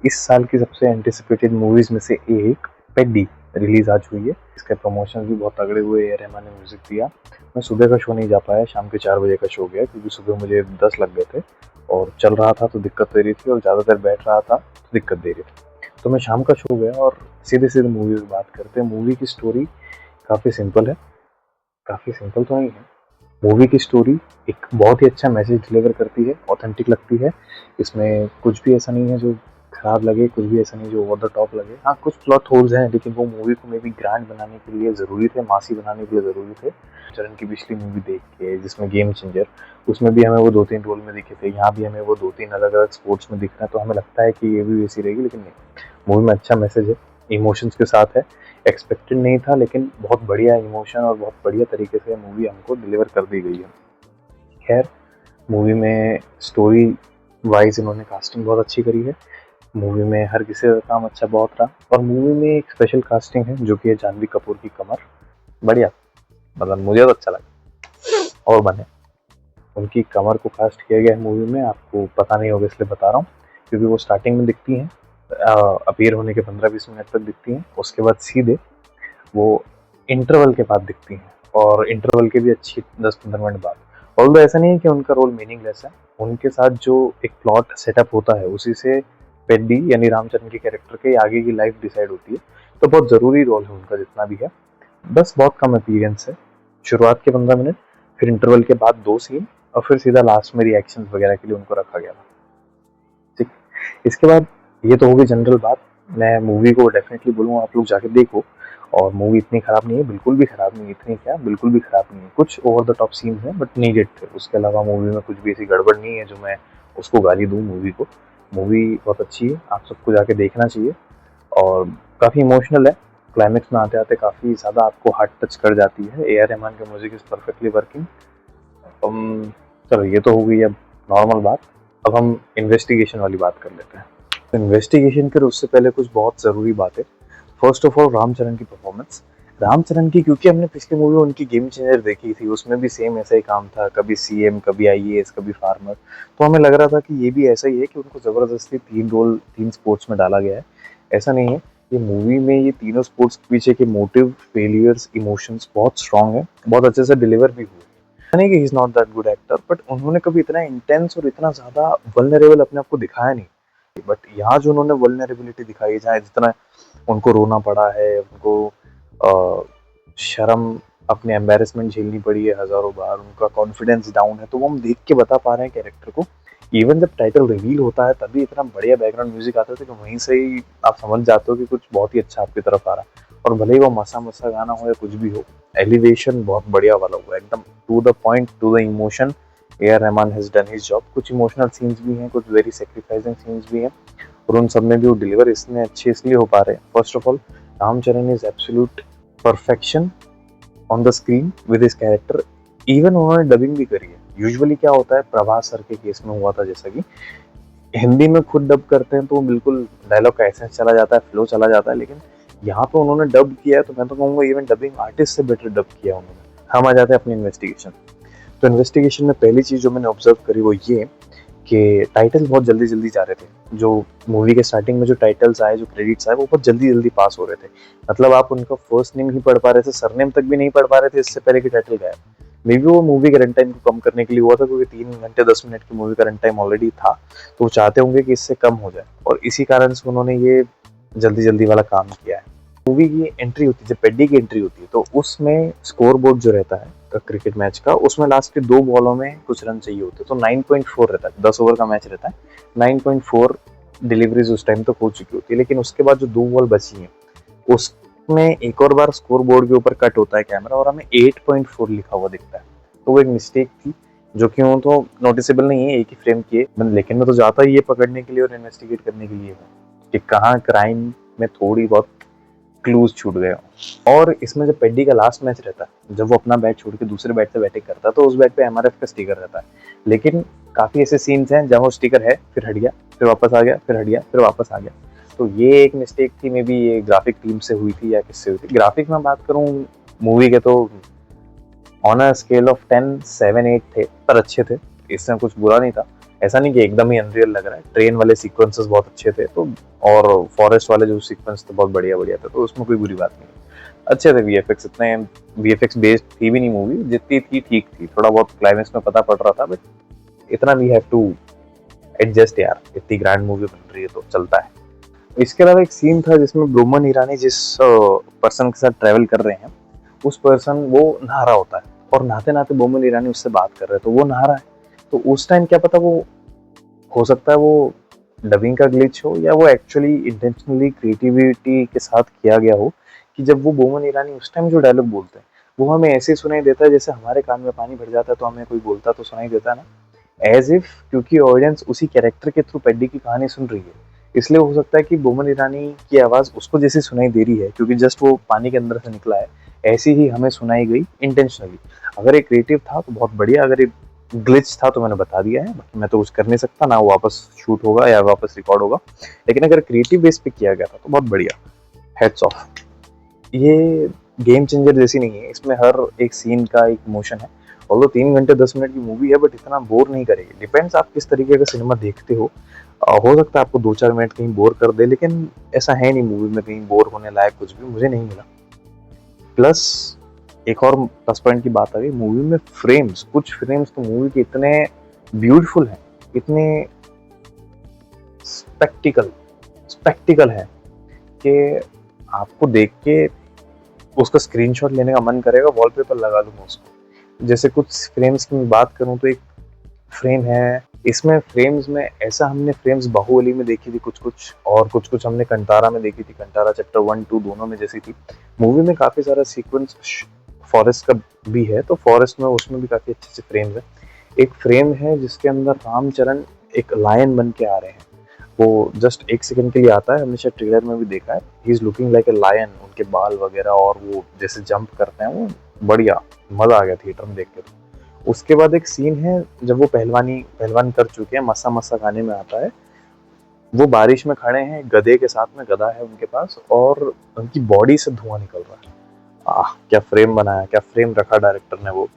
इस साल की सबसे एंटिसिपेटेड मूवीज में से एक पेड्डी रिलीज आज हुई है। इसके प्रमोशन भी बहुत तगड़े हुए। ए रहमान ने म्यूजिक दिया। मैं सुबह का शो नहीं जा पाया, शाम के 4 बजे का शो गया क्योंकि सुबह मुझे 10 लग गए थे और चल रहा था तो दिक्कत दे रही थी और ज़्यादा देर बैठ रहा था तो दिक्कत दे रही थी। तो मैं शाम का शो गया और सीधे सीधे मूवी की बात करते हैं। मूवी की स्टोरी काफ़ी सिंपल है, काफ़ी सिंपल तो नहीं है। मूवी की स्टोरी एक बहुत ही अच्छा मैसेज डिलीवर करती है, ऑथेंटिक लगती है। इसमें कुछ भी ऐसा नहीं है जो खराब लगे, कुछ भी ऐसा नहीं जो ओवर द टॉप लगे। हाँ, कुछ प्लॉट होल्स हैं लेकिन वो मूवी को मे बी ग्रैंड बनाने के लिए ज़रूरी थे, मासी बनाने के लिए ज़रूरी थे। चरण की पिछली मूवी देख के जिसमें गेम चेंजर, उसमें भी हमें वो 2-3 रोल में दिखे थे, यहाँ भी हमें वो 2-3 अलग अलग स्पोर्ट्स में दिख रहे हैं, तो हमें लगता है कि ये भी वैसी रहेगी, लेकिन नहीं। मूवी में अच्छा मैसेज है, इमोशंस के साथ है। एक्सपेक्टेड नहीं था लेकिन बहुत बढ़िया इमोशन और बहुत बढ़िया तरीके से मूवी हमको डिलीवर कर दी गई है। खैर, मूवी में स्टोरी वाइज इन्होंने कास्टिंग बहुत अच्छी करी है। मूवी में हर किसी का काम अच्छा बहुत रहा और मूवी में एक स्पेशल कास्टिंग है जो कि है जानवी कपूर की कमर। बढ़िया, मतलब मुझे तो अच्छा लगा। और बने उनकी कमर को कास्ट किया गया है मूवी में, आपको पता नहीं होगा इसलिए बता रहा हूँ, क्योंकि वो स्टार्टिंग में दिखती हैं, अपीयर होने के 15-20 मिनट तक दिखती हैं, उसके बाद सीधे वो इंटरवल के बाद दिखती हैं और इंटरवल के भी अच्छी 10-15 मिनट बाद। ऑल्दो ऐसा नहीं है कि उनका रोल मीनिंगलेस है, उनके साथ जो एक प्लॉट सेटअप होता है उसी से पेड्डी यानी रामचरण के कैरेक्टर के आगे की लाइफ डिसाइड होती है। तो बहुत ज़रूरी रोल है उनका जितना भी है। बस बहुत कम अपीयरेंस है, शुरुआत के 15 मिनट, फिर इंटरवल के बाद 2 सीन और फिर सीधा लास्ट में रिएक्शन वगैरह के लिए उनको रखा गया था। ठीक, इसके बाद ये तो होगी जनरल बात। मैं मूवी को डेफिनेटली बोलूँगा आप लोग जाके देखो। और मूवी इतनी खराब नहीं है, बिल्कुल भी खराब नहीं है, इतनी क्या बिल्कुल भी खराब नहीं है। कुछ ओवर द टॉप सीन है बट नीडेड थे, उसके अलावा मूवी में कुछ भी ऐसी गड़बड़ नहीं है जो मैं उसको गाली दूँ मूवी को। मूवी बहुत अच्छी है, आप सबको जाके देखना चाहिए और काफ़ी इमोशनल है। क्लाइमेक्स में आते आते काफ़ी ज़्यादा आपको हार्ट टच कर जाती है। ए आर रहमान का म्यूजिक इज़ परफेक्टली वर्किंग। चलो ये तो हो गई अब नॉर्मल बात। अब हम इन्वेस्टिगेशन वाली बात कर लेते हैं। तो इन्वेस्टिगेशन कर उससे पहले कुछ बहुत ज़रूरी बात है। फर्स्ट ऑफ ऑल रामचरण की परफॉर्मेंस। रामचरण की, क्योंकि हमने पिछली मूवी उनकी गेम चेंजर देखी थी, उसमें भी सेम ऐसा ही काम था, कभी सीएम, कभी आईएएस, कभी फार्मर। तो हमें लग रहा था कि ये भी ऐसा ही है कि उनको ज़बरदस्ती 3 रोल 3 स्पोर्ट्स में डाला गया है। ऐसा नहीं है। ये मूवी में ये तीनों स्पोर्ट्स के पीछे के मोटिव, फेलियर्स, इमोशंस बहुत स्ट्रांग है, बहुत अच्छे से डिलीवर भी हुए। नहीं कि he is not that good actor, but उन्होंने कभी इतना इंटेंस और इतना ज्यादा वल्नरेबल अपने आप को दिखाया नहीं। बट यहाँ जो उन्होंने वल्नरेबिलिटी दिखाई है, जहाँ जितना उनको रोना पड़ा है, उनको शर्म, अपने एम्बेरसमेंट झेलनी पड़ी है हजारों बार, उनका कॉन्फिडेंस डाउन है, तो वो हम देख के बता पा रहे हैं कैरेक्टर को। इवन जब टाइटल रिवील होता है तभी इतना बढ़िया बैकग्राउंड म्यूजिक आता है कि वहीं से ही आप समझ जाते हो कि कुछ बहुत ही अच्छा आपकी तरफ आ रहा है। और भले ही वो मसा मसा गाना हो या कुछ भी हो, एलिवेशन बहुत बढ़िया वाला हुआ है, एकदम to the point, to the emotion. A R Rahman has done his job. कुछ इमोशनल सीन्स भी हैं, कुछ वेरी सेक्रीफाइसिंग सीन्स भी हैं और उन सब में भी वो डिलीवर इसमें अच्छे इसलिए हो पा रहे हैं। First of all, Ram Charan is absolute perfection on the screen with his character. Even उन्होंने डबिंग भी करी है। यूजुअली क्या होता है, प्रभास सर के केस में हुआ था जैसा कि हिंदी में खुद डब करते हैं तो बिल्कुल डायलॉग का एसेंस चला जाता है, फ्लो चला जाता है, लेकिन यहाँ पे उन्होंने डब किया है तो मैं तो कहूँगा इवन डबिंग आर्टिस्ट से बेटर डब किया उन्होंने। हम आ जाते हैं अपनी इन्वेस्टिगेशन। तो इन्वेस्टिगेशन में पहली चीज जो मैंने ऑब्जर्व करी वो ये कि टाइटल बहुत जल्दी जल्दी जा रहे थे। जो मूवी के स्टार्टिंग में जो टाइटल्स आए, जो क्रेडिट्स आए, वो बहुत जल्दी जल्दी पास हो रहे थे। मतलब आप उनका फर्स्ट नेम नहीं पढ़ पा रहे थे, सरनेम तक भी नहीं पढ़ पा रहे थे इससे पहले कि टाइटल गायब। मे बी वो मूवी के रन टाइम को कम करने के लिए हुआ था, क्योंकि 3 घंटे 10 मिनट की मूवी का रन टाइम ऑलरेडी था, तो वो चाहते होंगे कि इससे कम हो जाए और इसी कारण से उन्होंने ये जल्दी जल्दी वाला काम किया है। मूवी की एंट्री होती है, जब पेड्डी की एंट्री होती है तो उसमें स्कोर बोर्ड जो रहता है क्रिकेट मैच का, उसमें लास्ट के 2 बॉलों में कुछ रन चाहिए होते हैं, तो 9.4 रहता है, 10 ओवर का मैच रहता है। 9.4 डिलीवरीज उस टाइम तक हो चुकी होती है, लेकिन उसके बाद जो 2 बॉल बची हैं उसमें एक और बार स्कोर बोर्ड के ऊपर कट होता है कैमरा और हमें 8.4 लिखा हुआ दिखता है। तो वो एक मिस्टेक थी जो कि वो तो नोटिसेबल नहीं है, एक ही फ्रेम की है, लेकिन मैं तो जाता ही ये पकड़ने के लिए और इन्वेस्टिगेट करने के लिए हूँ कि कहाँ क्राइम में थोड़ी बहुत क्लूज छूट गए हों। और इसमें जब पेड्डी का लास्ट मैच रहता है, जब वो अपना बैट छोड़ के दूसरे बैट से बैटिंग करता है, तो उस बैट पे एमआरएफ का स्टिकर रहता है। लेकिन काफी ऐसे सीन्स हैं जहाँ वो स्टिकर है, फिर हट गया, फिर वापस आ गया, फिर हट गया, फिर वापस आ गया। तो ये एक मिस्टेक थी, मे बी ये ग्राफिक टीम से हुई थी या किससे हुई थी। ग्राफिक में बात करूँ मूवी के तो ऑन अ स्केल ऑफ 10 7 8 थे, पर अच्छे थे, इसमें कुछ बुरा नहीं था। ऐसा नहीं कि एकदम ही अनरियल लग रहा है। ट्रेन वाले सीक्वेंसेस बहुत अच्छे थे, तो और फॉरेस्ट वाले जो सीक्वेंस थे बहुत बढ़िया बढ़िया थे, तो उसमें कोई बुरी बात नहीं। अच्छे थे वीएफएक्स, इतने वीएफएक्स बेस्ड थी भी नहीं मूवी, जितनी थी ठीक थी। थोड़ा बहुत क्लाइमेक्स में पता पड़ रहा था, बट इतना वी हैव टू एडजस्ट यार, इतनी ग्रैंड मूवी बन रही है तो चलता है। इसके अलावा एक सीन था जिसमें बोमन ईरानी जिस पर्सन के साथ ट्रेवल कर रहे हैं, उस पर्सन वो नहा रहा होता है, और नहाते नहाते बोमन ईरानी उससे बात कर रहे हैं, तो वो नहा रहा है। तो उस टाइम क्या पता, वो हो सकता है वो डबिंग का ग्लिच हो, या वो एक्चुअली इंटेंशनली क्रिएटिविटी के साथ किया गया हो, कि जब वो बोमन ईरानी उस टाइम जो डायलॉग बोलते हैं वो हमें ऐसे सुनाई देता है जैसे हमारे कान में पानी भर जाता है तो हमें कोई बोलता तो सुनाई देता है ना, एज इफ, क्योंकि ऑडियंस उसी कैरेक्टर के थ्रू पेड्डी की कहानी सुन रही है, इसलिए हो सकता है कि बोमन ईरानी की आवाज उसको जैसी सुनाई दे रही है, क्योंकि जस्ट वो पानी के अंदर से निकला है, ऐसी ही हमें सुनाई गई इंटेंशनली। अगर ये क्रिएटिव था तो बहुत बढ़िया, अगर ये ग्लिच था तो मैंने बता दिया है, बाकी मैं तो कुछ कर नहीं सकता ना, वो वापस शूट होगा या वापस रिकॉर्ड होगा। लेकिन अगर क्रिएटिव बेस पे किया गया था तो बहुत बढ़िया, हेड्स ऑफ। ये गेम चेंजर जैसी नहीं है, इसमें हर एक सीन का एक इमोशन है। ऑल्दो 3 घंटे 10 मिनट की मूवी है, बट इतना बोर नहीं करेगी। डिपेंड्स आप किस तरीके का सिनेमा देखते हो। हो सकता है आपको 2-4 मिनट कहीं बोर कर दे, लेकिन ऐसा है नहीं मूवी में कहीं बोर होने लायक कुछ भी मुझे नहीं मिला। प्लस एक और प्लस पॉइंट की बात आ गई मूवी में, फ्रेम्स, कुछ फ्रेम्स तो मूवी के इतने ब्यूटीफुल हैं, इतने स्पेक्टिकल स्पेक्टिकल है कि आपको देख के उसका स्क्रीनशॉट लेने का मन करेगा, वॉलपेपर लगा लूंगा उसको। जैसे कुछ फ्रेम्स की मैं बात करूं तो एक फ्रेम है, इसमें फ्रेम्स में ऐसा हमने फ्रेम्स बाहुबली में देखी थी कुछ कुछ, और कुछ कुछ हमने कंटारा में देखी थी, कंटारा चैप्टर 1-2 दोनों में जैसी थी। मूवी में काफी सारा सीक्वेंस फॉरेस्ट का भी है, तो फॉरेस्ट में उसमें भी काफी अच्छे अच्छे फ्रेम्स है। एक फ्रेम है जिसके अंदर रामचरण एक लायन बन के आ रहे हैं, वो जस्ट 1 सेकंड के लिए आता है, हमेशा ट्रेलर में भी देखा है। He is looking like a lion, उनके बाल वगैरह और वो जैसे जंप करते हैं, वो बढ़िया, मजा आ गया थिएटर में देख के। तो उसके बाद एक सीन है जब वो पहलवान कर चुके हैं, मस्सा मस्सा गाने में आता है, वो बारिश में खड़े हैं गधे के साथ में, गधा है उनके पास, और उनकी बॉडी से धुआं निकल रहा है। क्या फ्रेम बनाया, क्या फ्रेम रखा डायरेक्टर ने। वो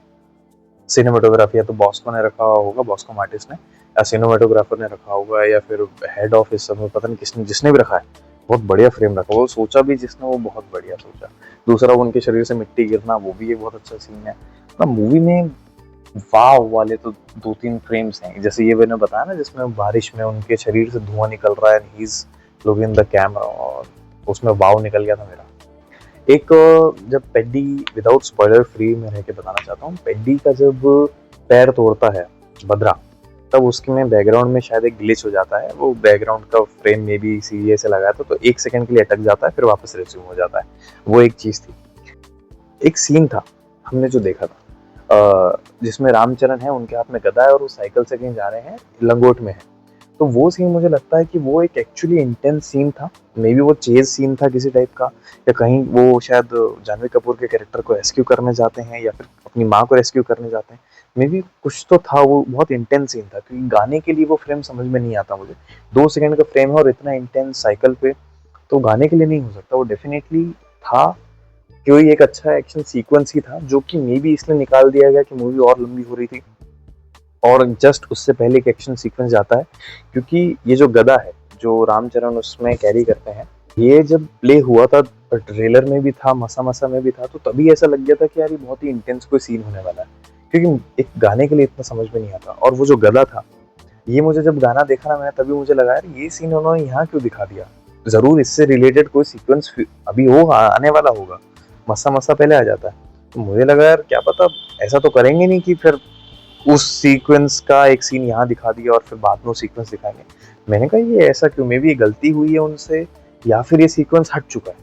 सिनेमाटोग्राफी या तो बॉस्को ने रखा होगा, बॉस्को मार्टिस ने, या सिनेमाटोग्राफर ने रखा होगा, या फिर हेड ऑफ इस समय पता नहीं किसने, जिसने भी रखा है बहुत बढ़िया फ्रेम रखा। वो सोचा भी जिसने, वो बहुत बढ़िया सोचा। दूसरा, वो उनके शरीर से मिट्टी गिरना, वो भी एक बहुत अच्छा सीन है ना मूवी में। वाव वाले तो 2-3 फ्रेम्स हैं, जैसे ये मैंने बताया ना जिसमें बारिश में उनके शरीर से धुआं निकल रहा है, he is looking in the camera, और उसमें वाव निकल गया था मेरा। एक, जब पेड्डी, विदाउट स्पॉइलर फ्री में रह के बताना चाहता हूँ, पेड्डी का जब पैर तोड़ता है बद्रा, तब उसके में बैकग्राउंड में शायद एक ग्लिच हो जाता है, वो बैकग्राउंड का फ्रेम में भी सीरियस से लगाया था, तो 1 सेकंड के लिए अटक जाता है, फिर वापस रिज्यूम हो जाता है। वो एक चीज थी। एक सीन था हमने जो देखा था, जिसमें रामचरण है, उनके हाथ में गदा है और वो साइकिल से कहीं जा रहे हैं, लंगोट में है। तो वो सीन मुझे लगता है कि वो एक एक्चुअली इंटेंस सीन था, मे बी वो चेज सीन था किसी टाइप का, या कहीं वो शायद जानवी कपूर के कैरेक्टर को रेस्क्यू करने जाते हैं, या फिर अपनी माँ को रेस्क्यू करने जाते हैं, मे बी कुछ तो था। वो बहुत इंटेंस सीन था, क्योंकि गाने के लिए वो फ्रेम समझ में नहीं आता मुझे। 2 सेकंड का फ्रेम है और इतना इंटेंस साइकिल पे, तो गाने के लिए नहीं हो सकता। वो डेफिनेटली था, कोई एक अच्छा एक्शन सीक्वेंस ही था, जो कि मे बी इसलिए निकाल दिया गया कि मूवी और लंबी हो रही थी, और जस्ट उससे पहले एक एक्शन सीक्वेंस जाता है। क्योंकि ये जो गदा है जो रामचरण उसमें कैरी करते हैं, ये जब प्ले हुआ था, ट्रेलर में भी था, मसा मसा में भी था, तो तभी ऐसा लग गया था कि यार ये बहुत ही इंटेंस कोई सीन होने वाला है, क्योंकि एक गाने के लिए इतना समझ में नहीं आता। और वो जो गदा था, ये मुझे जब गाना देखा ना मैंने, तभी मुझे लगा यार ये सीन उन्होंने यहाँ क्यों दिखा दिया, जरूर इससे रिलेटेड कोई सीक्वेंस अभी होगा, आने वाला होगा। मसा मसा पहले आ जाता है, तो मुझे लगा यार क्या पता ऐसा तो करेंगे नहीं कि फिर उस सीक्वेंस का एक सीन यहाँ दिखा दिया और फिर बाद में वो सीक्वेंस दिखाएंगे। मैंने कहा ये ऐसा क्यों, मे बी ये गलती हुई है उनसे, या फिर ये सीक्वेंस हट चुका है।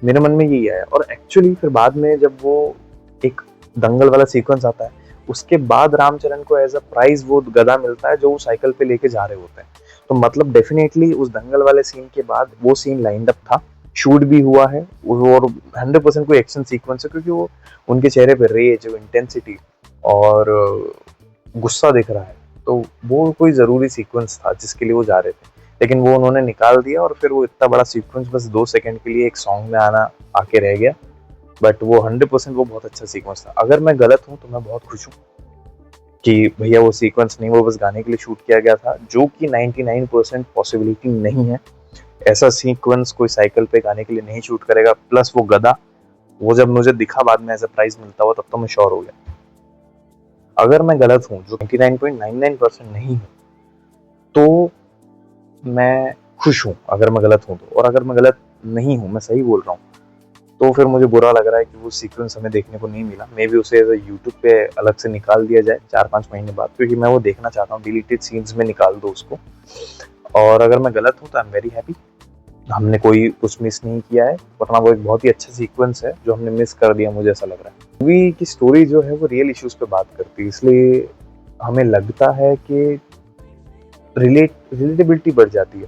मेरे मन में यही आया। और एक्चुअली फिर बाद में जब वो एक दंगल वाला सीक्वेंस आता है, उसके बाद रामचरण को एज अ प्राइज वो गदा मिलता है जो वो साइकिल पे लेके जा रहे होते हैं। तो मतलब डेफिनेटली उस दंगल वाले सीन के बाद वो सीन लाइंड अप था, शूट भी हुआ है, और 100% कोई एक्शन सीक्वेंस है, क्योंकि वो उनके चेहरे पे रेज, इंटेंसिटी और गुस्सा दिख रहा है, तो वो कोई ज़रूरी सीक्वेंस था जिसके लिए वो जा रहे थे। लेकिन वो उन्होंने निकाल दिया, और फिर वो इतना बड़ा सीक्वेंस बस 2 सेकंड के लिए एक सॉन्ग में आके रह गया। बट वो 100% वो बहुत अच्छा सीक्वेंस था। अगर मैं गलत हूँ तो मैं बहुत खुश हूँ कि भैया वो सीक्वेंस नहीं, वो बस गाने के लिए शूट किया गया था, जो कि 99% पॉसिबिलिटी नहीं है। ऐसा सीक्वेंस कोई साइकिल पे गाने के लिए नहीं शूट करेगा। प्लस वो गधा, वो जब मुझे दिखा बाद में एज अ प्राइज मिलता हुआ, तब तो मैं श्योर हो गया। अगर मैं गलत हूँ, जो 99.99% नहीं हूँ, तो मैं खुश हूँ अगर मैं गलत हूँ तो। और अगर मैं गलत नहीं हूँ, मैं सही बोल रहा हूँ, तो फिर मुझे बुरा लग रहा है कि वो सीक्वेंस हमें देखने को नहीं मिला। मे बी उसे यूट्यूब पे अलग से निकाल दिया जाए 4-5 महीने बाद, क्योंकि मैं वो देखना चाहता हूँ। डिलीटेड सीन्स में निकाल दो उसको। और अगर मैं गलत हूँ तो आई एम वेरी हैप्पी, हमने कोई कुछ मिस नहीं किया है, वरना वो एक बहुत ही अच्छा सीक्वेंस है जो हमने मिस कर दिया, मुझे ऐसा लग रहा है। मूवी की स्टोरी जो है वो रियल इश्यूज पे बात करती है, इसलिए हमें लगता है कि रिलेटेबिलिटी बढ़ जाती है,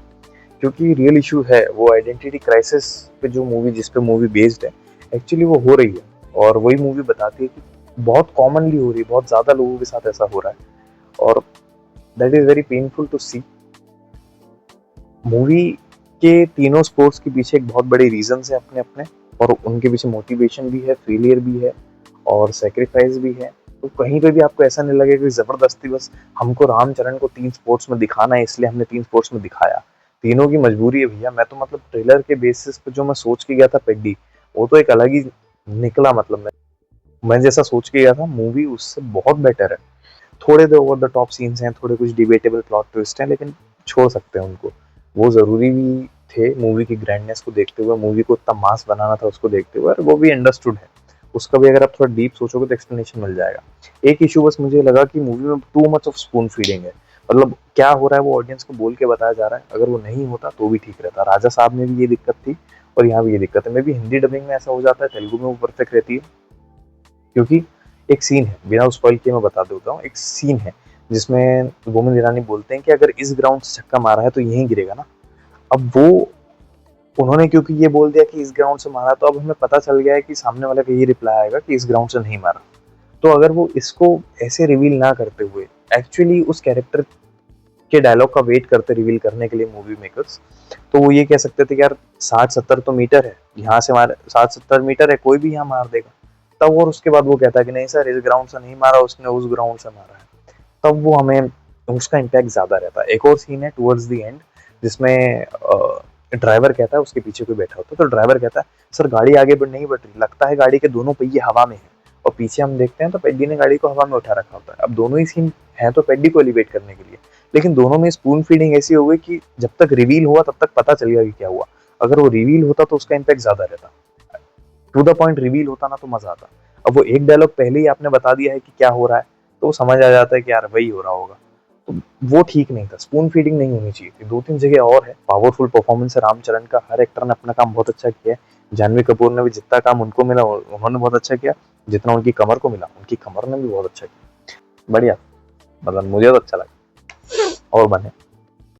क्योंकि रियल इशू है वो आइडेंटिटी क्राइसिस पे, जो मूवी जिस पे मूवी बेस्ड है, एक्चुअली वो हो रही है। और वही मूवी बताती है कि बहुत कॉमनली हो रही है, बहुत ज़्यादा लोगों के साथ ऐसा हो रहा है। और that is very painful to see. Movie के तीनों स्पोर्ट्स के पीछे एक बहुत बड़े रीजंस है अपने अपने, और उनके पीछे मोटिवेशन भी है, फेलियर भी है, और सेक्रीफाइस भी है। तो कहीं पे भी आपको ऐसा नहीं लगेगा कि जबरदस्ती बस हमको रामचरण को 3 स्पोर्ट्स में दिखाना है इसलिए हमने 3 स्पोर्ट्स में दिखाया। तीनों की मजबूरी है भैया। मैं तो मतलब ट्रेलर के बेसिस पे जो मैं सोच के गया था पेड्डी, वो तो एक अलग ही निकला। मतलब मैं जैसा सोच के गया था, मूवी उससे बहुत बेटर है। थोड़े दो ओवर द टॉप सीन्स हैं, थोड़े कुछ डिबेटेबल प्लॉट ट्विस्ट हैं, लेकिन छोड़ सकते हैं उनको। वो ज़रूरी भी थे मूवी की ग्रैंडनेस को देखते हुए, मूवी को इतना मास बनाना था उसको देखते हुए, और वो भी अंडरस्टूड है। उसका भी अगर आप थोड़ा डीप सोचोगे तो एक्सप्लेनेशन मिल जाएगा। एक इशू बस मुझे लगा कि मूवी में too much of spoon feeding है। मतलब क्या हो रहा है वो ऑडियंस को बोल के बताया जा रहा है, अगर वो नहीं होता तो भी ठीक रहता। राजा साहब में भी ये दिक्कत थी, और यहाँ भी ये दिक्कत है। मे भी हिंदी डबिंग में ऐसा हो जाता है, तेलुगु में वो परफेक्ट रहती है। क्योंकि एक सीन है, बिना स्पॉइल किए मैं बता देता हूँ, एक सीन है जिसमें बोमन ईरानी बोलते हैं कि अगर इस ग्राउंड से छक्का मारा है तो यहीं गिरेगा ना। अब वो उन्होंने क्योंकि ये बोल दिया कि इस ग्राउंड से मारा, तो अब हमें पता चल गया है कि सामने वाले का ये रिप्लाई आएगा कि इस ग्राउंड से नहीं मारा। तो अगर वो इसको ऐसे रिवील ना करते हुए एक्चुअली उस कैरेक्टर के डायलॉग का वेट करते रिवील करने के लिए मूवी मेकर्स, तो वो ये कह सकते थे कि यार 60-70 तो मीटर है यहाँ से, मारे 60-70 मीटर है, कोई भी यहाँ मार देगा। तब और उसके बाद वो कहता है कि नहीं सर, इस ग्राउंड से नहीं मारा उसने, उस ग्राउंड से मारा है। तब वो हमें उसका इम्पैक्ट ज्यादा रहता है। एक और सीन है टुवर्ड्स द एंड, जिसमें ड्राइवर कहता है, उसके पीछे कोई बैठा होता है, तो ड्राइवर कहता है सर गाड़ी आगे बढ़ नहीं बढ़ रही, लगता है गाड़ी के दोनों पहिए हवा में है। और पीछे हम देखते हैं तो पेड्डी ने गाड़ी को हवा में उठा रखा होता है। अब दोनों ही सीन है तो पेड्डी को एलिवेट करने के लिए, लेकिन दोनों में स्पून फीडिंग ऐसी हो गई कि जब तक रिवील हुआ तब तक पता चल गया कि क्या हुआ। अगर वो रिवील होता तो उसका इम्पैक्ट ज्यादा रहता, टू द पॉइंट रिवील होता ना तो मजा आता। अब वो एक डायलॉग पहले ही आपने बता दिया है कि क्या हो रहा है, तो वो समझ आ जाता है कि यार वही हो रहा होगा। तो वो ठीक नहीं था, स्पून फीडिंग नहीं होनी चाहिए थी। 2-3 जगह और है। पावरफुल परफॉर्मेंस है रामचरण का, हर एक्टर ने अपना काम बहुत अच्छा किया है। जानवी कपूर ने भी जितना काम उनको मिला उन्होंने बहुत अच्छा किया, जितना उनकी कमर को मिला उनकी कमर ने भी बहुत अच्छा किया। बढ़िया, मतलब मुझे तो अच्छा लगा। और बने